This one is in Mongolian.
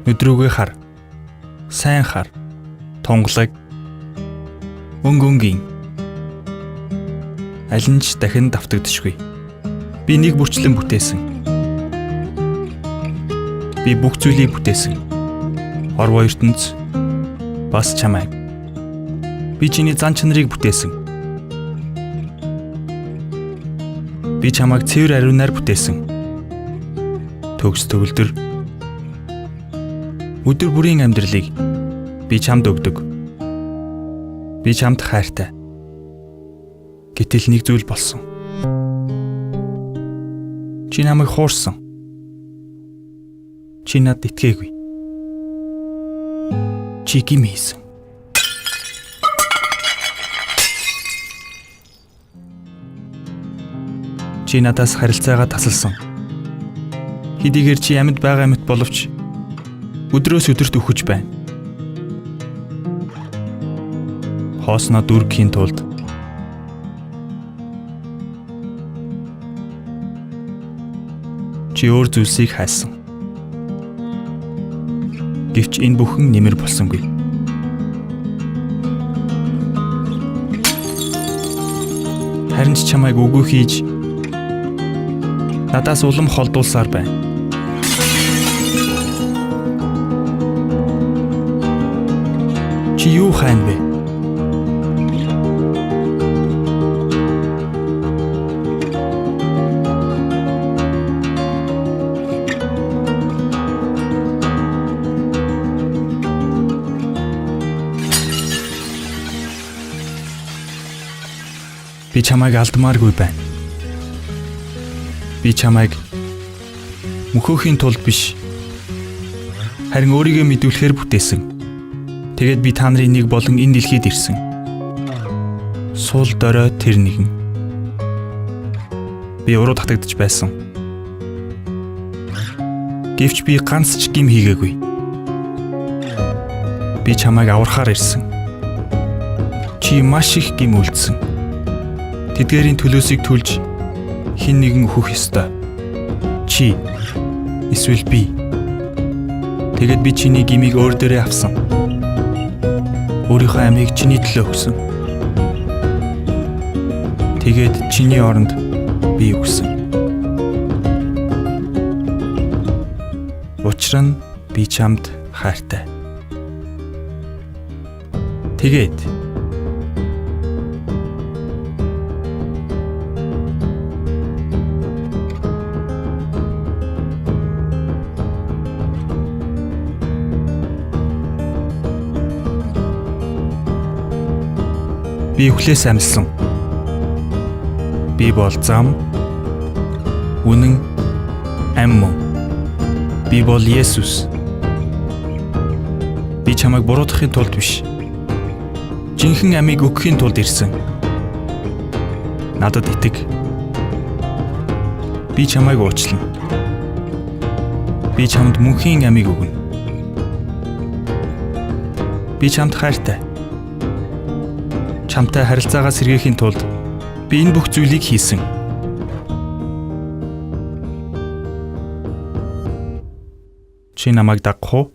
Өдрүүгээ хар. Сайн хар. Тунгалаг. Өнгөнгийн. Аль нь ч дахин давтагдчихгүй. Би нэг бүрчлэн бүтээсэн. Би бүх зүйлийг бүтээсэн. Орво ертөнц бас чамайг. Би чиний зан чанарыг бүтээсэн. Би чамайг цэвэр ариунаар бүтээсэн. Төгс төгөлдөр өдөр бүрийн амьдралыг би чамд өгдөг. Би чамд хайртай. Гэтэл нэг зүйл болсон. Чи намайг хуурсан. Чи надад итгээгүй. Чи гим хийсэн. Чи надаас харилцаагаа тасалсан. Хэдийгээр чи амьд байгаа мэт боловч өдрөөс өдөрт өхөж байна. Хоосноо дүргийн тулд чи өөр зүйлсийг хайсан. Гэвч энэ бүхэн нэмэр болсонгүй. Харин ч чамайг үгүй хийж надаас улам холдуулсаар байна. Чи юу хайна вэ? Би чамайг алдмааргүй байна. Би чамайг мөхөөхийн тулд биш, харин өөрийгөө мэдүүлэхээр бүтээсэн. Тэгээд би та нарын нэг болон энэ дэлхийд ирсэн. Сул дорой тэр нэгэн. Би уруу татагдж байсан. Гэвч би ганц ч гим хийгээгүй. Би чамайг аврахаар ирсэн. Чи маш их гим үлдсэн. Тэдгээрийн төлөөсийг төлж хэн нэгэн өөхөх ёстой. Чи эсвэл би. Тэгэд би чиний гмийг өөр дээрээ авсан. Өөрийнхөө амийг чиний төлөө өгсөн. Тэгээд чиний оронд би өгсөн. Учир нь би чамд хайртай. Тэгээд би өвлөөс амьсан. Би бол зам, үнэн, ам мөн. Би бол Есүс. Би чамайг буруутгахын тулд биш, жинхэнэ амийг өгөхийн тулд ирсэн. Надад итэг. Би чамайг уучлана. Би чамд мөнхийн амийг өгнө. Би чамд хайртай. Чамтай харилцаагаа сэргээхийн тулд би энэ бүх зүйлийг хийсэн. Чи намайг дагах уу?